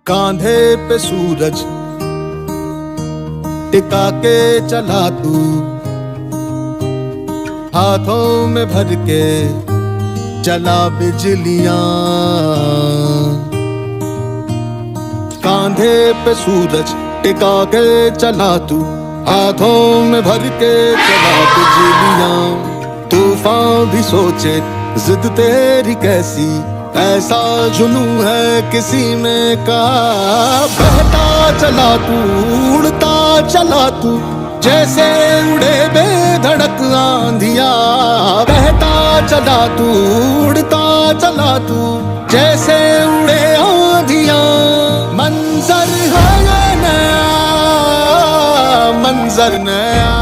कांधे पे सूरज टिका के चला तू, हाथों में भर के चला बिजलियां। कांधे पे सूरज टिका के चला तू, हाथों में भर के चला बिजलियां। तूफान भी सोचे जिद तेरी कैसी, ऐसा जुनू है किसी में का। बहता चला तू, उड़ता चला तू, जैसे उड़े बेधड़क आंधिया। बहता चला तू, उड़ता चला तू, जैसे उड़े आंधिया। मंजर है नया, मंजर नया।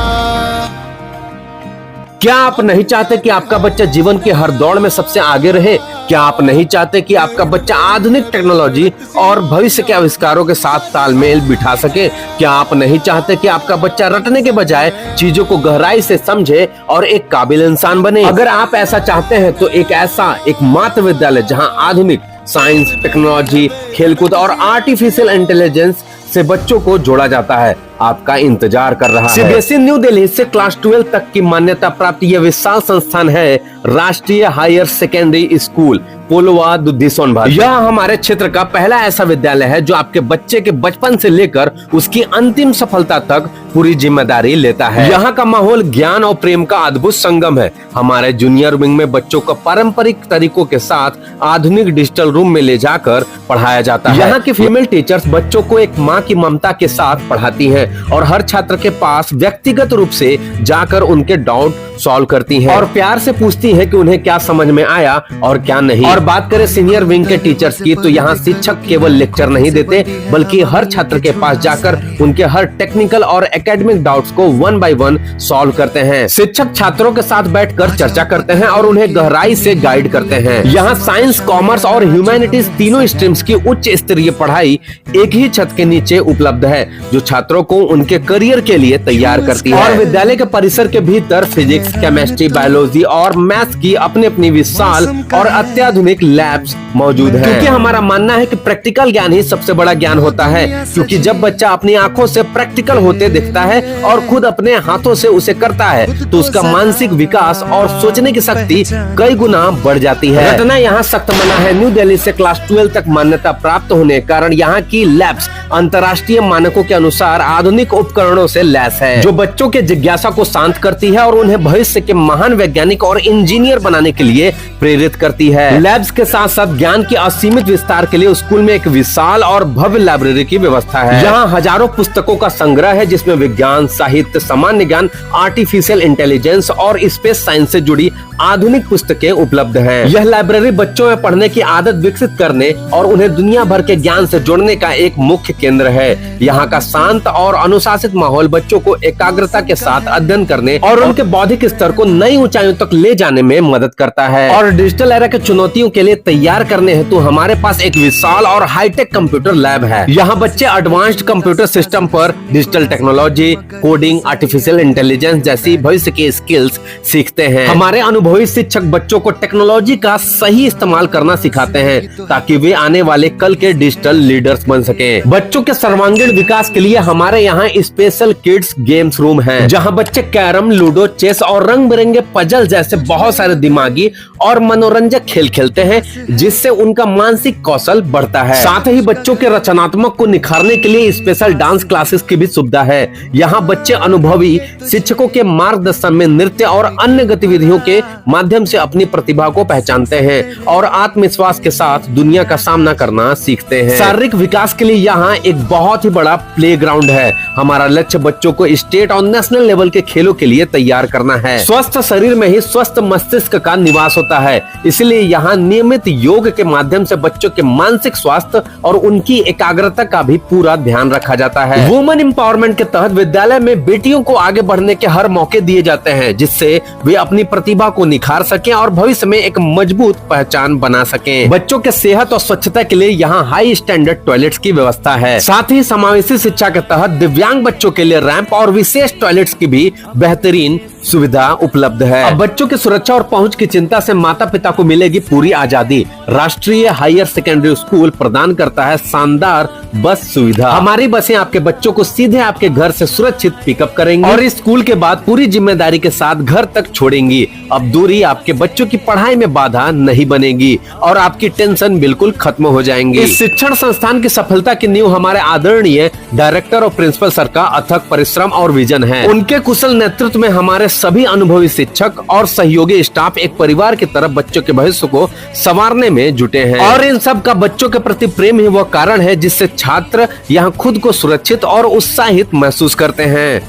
क्या आप नहीं चाहते कि आपका बच्चा जीवन के हर दौड़ में सबसे आगे रहे? क्या आप नहीं चाहते कि आपका बच्चा आधुनिक टेक्नोलॉजी और भविष्य के आविष्कारों के साथ तालमेल बिठा सके? क्या आप नहीं चाहते कि आपका बच्चा रटने के बजाय चीजों को गहराई से समझे और एक काबिल इंसान बने? अगर आप ऐसा चाहते हैं तो एक मात्र विद्यालय जहां आधुनिक साइंस, टेक्नोलॉजी, खेलकूद और आर्टिफिशियल इंटेलिजेंस से बच्चों को जोड़ा जाता है, आपका इंतजार कर रहा है। सीबीएसई न्यू दिल्ली से क्लास 12 तक की मान्यता प्राप्त यह विशाल संस्थान है राष्ट्रीय हायर सेकेंडरी स्कूल पोलोवा दुद्धि सोनभद्र। यह हमारे क्षेत्र का पहला ऐसा विद्यालय है जो आपके बच्चे के बचपन से लेकर उसकी अंतिम सफलता तक पूरी जिम्मेदारी लेता है। यहाँ का माहौल ज्ञान और प्रेम का अद्भुत संगम है। हमारे जूनियर विंग में बच्चों को पारंपरिक तरीकों के साथ आधुनिक डिजिटल रूम में ले जाकर पढ़ाया जाता है। यहाँ की फीमेल टीचर्स बच्चों को एक माँ की ममता के साथ पढ़ाती हैं और हर छात्र के पास व्यक्तिगत रूप से जाकर उनके डाउट सॉल्व करती हैं और प्यार से पूछती हैं कि उन्हें क्या समझ में आया और क्या नहीं। और बात करें सीनियर विंग के टीचर्स की, तो यहाँ शिक्षक केवल लेक्चर नहीं देते बल्कि हर छात्र के पास जाकर उनके हर टेक्निकल और एकेडमिक डाउट्स को 1 by 1 सॉल्व करते हैं। शिक्षक छात्रों के साथ बैठकर चर्चा करते हैं और उन्हें गहराई से गाइड करते हैं। यहाँ साइंस, कॉमर्स और ह्यूमैनिटीज तीनों स्ट्रीम्स की उच्च स्तरीय पढ़ाई एक ही छत के नीचे उपलब्ध है, जो छात्रों को उनके करियर के लिए तैयार करती है। और विद्यालय के परिसर के भीतर फिजिक्स, केमिस्ट्री, बायोलॉजी और मैथ्स की अपनी अपनी विशाल और अत्याधुनिक लैब्स मौजूद हैं। क्योंकि हमारा मानना है कि प्रैक्टिकल ज्ञान ही सबसे बड़ा ज्ञान होता है, क्योंकि जब बच्चा अपनी आंखों से प्रैक्टिकल होते दिखता है और खुद अपने हाथों से उसे करता है तो उसका मानसिक विकास और सोचने की शक्ति कई गुना बढ़ जाती है। रटना यहाँ सख्त मना है। न्यू दिल्ली से क्लास 12 तक मान्यता प्राप्त होने के कारण यहाँ की लैब्स अंतर्राष्ट्रीय मानकों के अनुसार आधुनिक उपकरणों से लैस है, जो बच्चों के जिज्ञासा को शांत करती है और उन्हें भविष्य के महान वैज्ञानिक और इंजीनियर बनाने के लिए प्रेरित करती है। लैब्स के साथ साथ ज्ञान के असीमित विस्तार के लिए स्कूल में एक विशाल और भव्य लाइब्रेरी की व्यवस्था है। यहाँ हजारों पुस्तकों का संग्रह है, जिसमें विज्ञान, साहित्य, सामान्य ज्ञान, आर्टिफिशियल इंटेलिजेंस और स्पेस साइंस से जुड़ी आधुनिक पुस्तकें उपलब्ध हैं। यह लाइब्रेरी बच्चों में पढ़ने की आदत विकसित करने और उन्हें दुनिया भर के ज्ञान से जोड़ने का एक मुख्य केंद्र है। यहाँ का शांत और अनुशासित माहौल बच्चों को एकाग्रता के साथ अध्ययन करने और उनके बौद्धिक स्तर को नई ऊंचाइयों तक ले जाने में मदद करता है। और डिजिटल एरा के चुनौतियों के लिए तैयार करने हेतु हमारे पास एक विशाल और हाईटेक कंप्यूटर लैब है। यहाँ बच्चे एडवांस्ड कंप्यूटर सिस्टम पर digital technology, coding, artificial intelligence जैसी भविष्य की स्किल्स सीखते हैं। हमारे अनुभवी शिक्षक बच्चों को टेक्नोलॉजी का सही इस्तेमाल करना सिखाते हैं ताकि वे आने वाले कल के डिजिटल लीडर्स बन सकें। बच्चों के सर्वांगीण विकास के लिए हमारे यहाँ स्पेशल किड्स गेम्स रूम है, जहाँ बच्चे कैरम, लूडो, चेस और रंग बिरंगे पजल जैसे बहुत सारे दिमागी और मनोरंजक खेल खेलते हैं, जिससे उनका मानसिक कौशल बढ़ता है। साथ ही बच्चों के रचनात्मक को निखारने के लिए स्पेशल डांस क्लासेस की भी सुविधा है। यहाँ बच्चे अनुभवी शिक्षकों के मार्गदर्शन में नृत्य और अन्य गतिविधियों के माध्यम से अपनी प्रतिभा को पहचानते हैं और आत्मविश्वास के साथ दुनिया का सामना करना सीखते हैं। शारीरिक विकास के लिए यहाँ एक बहुत ही बड़ा प्लेग्राउंड है। हमारा लक्ष्य बच्चों को स्टेट और नेशनल लेवल के खेलों के लिए तैयार करना है। स्वस्थ शरीर में ही स्वस्थ मस्तिष्क का निवास होता है, इसलिए यहाँ नियमित योग के माध्यम से बच्चों के मानसिक स्वास्थ्य और उनकी एकाग्रता का भी पूरा ध्यान रखा जाता है। वुमेन एम्पावरमेंट के तहत विद्यालय में बेटियों को आगे बढ़ने के हर मौके दिए जाते हैं, जिससे वे अपनी प्रतिभा को निखार सकें और भविष्य में एक मजबूत पहचान बना सकें। बच्चों के सेहत और स्वच्छता के लिए यहाँ हाई स्टैंडर्ड टॉयलेट्स की व्यवस्था है। साथ ही समावेशी शिक्षा के तहत दिव्यांग बच्चों के लिए रैंप और विशेष टॉयलेट्स की भी बेहतरीन सुविधा उपलब्ध है। अब बच्चों की सुरक्षा और पहुंच की चिंता से माता पिता को मिलेगी पूरी आजादी। राष्ट्रीय हायर सेकेंडरी स्कूल प्रदान करता है शानदार बस सुविधा। हमारी बसें आपके बच्चों को सीधे आपके घर से सुरक्षित पिकअप करेंगी और इस स्कूल के बाद पूरी जिम्मेदारी के साथ घर तक छोड़ेंगी। अब दूरी आपके बच्चों की पढ़ाई में बाधा नहीं बनेगी और आपकी टेंशन बिल्कुल खत्म हो जाएंगी। इस शिक्षण संस्थान की सफलता की नींव हमारे आदरणीय डायरेक्टर और प्रिंसिपल सर का अथक परिश्रम और विजन है। उनके कुशल नेतृत्व में हमारे सभी अनुभवी शिक्षक और सहयोगी स्टाफ एक परिवार की तरफ बच्चों के भविष्य को संवारने में जुटे हैं और इन सब का बच्चों के प्रति प्रेम ही वह कारण है जिससे छात्र यहाँ खुद को सुरक्षित और उत्साहित महसूस करते हैं।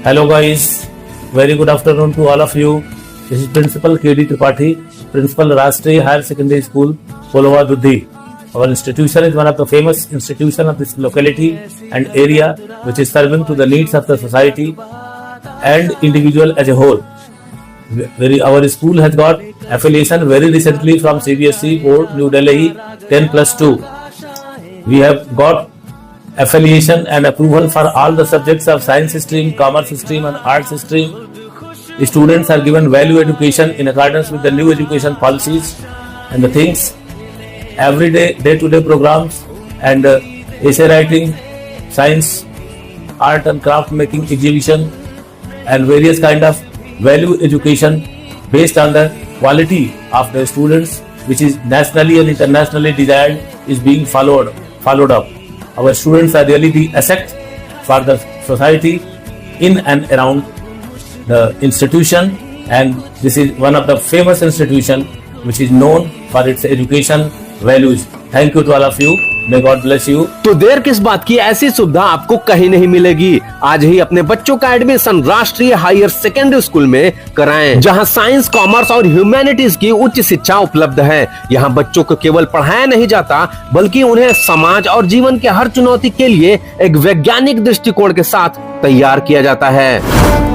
Hello guys, very good afternoon to all of you. This is Principal KD Tripathi, Principal Rashtriya Higher Secondary School, Polova Dudhi. Our institution is one of the famous institution of this locality and area which is serving to the needs of the society and individual as a whole. Our school has got affiliation very recently from CBSE Board New Delhi 10+2. We have got affiliation and approval for all the subjects of science stream, commerce stream and arts stream. The students are given value education in accordance with the new education policies and the things. Every day-to-day programs and essay writing, science, art and craft making exhibition and various kind of value education based on the quality of the students, which is nationally and internationally desired, is being followed up. Our students are really the asset for the society in and around the institution, and this is one of the famous institution which is known for its education values. Thank you to all of you. May God bless you. तो देर किस बात की, ऐसी सुविधा आपको कहीं नहीं मिलेगी। आज ही अपने बच्चों का एडमिशन राष्ट्रीय हायर सेकेंडरी स्कूल में कराएं, जहां साइंस, कॉमर्स और ह्यूमैनिटीज की उच्च शिक्षा उपलब्ध है। यहां बच्चों को केवल पढ़ाया नहीं जाता बल्कि उन्हें समाज और जीवन के हर चुनौती के लिए एक वैज्ञानिक दृष्टिकोण के साथ तैयार किया जाता है।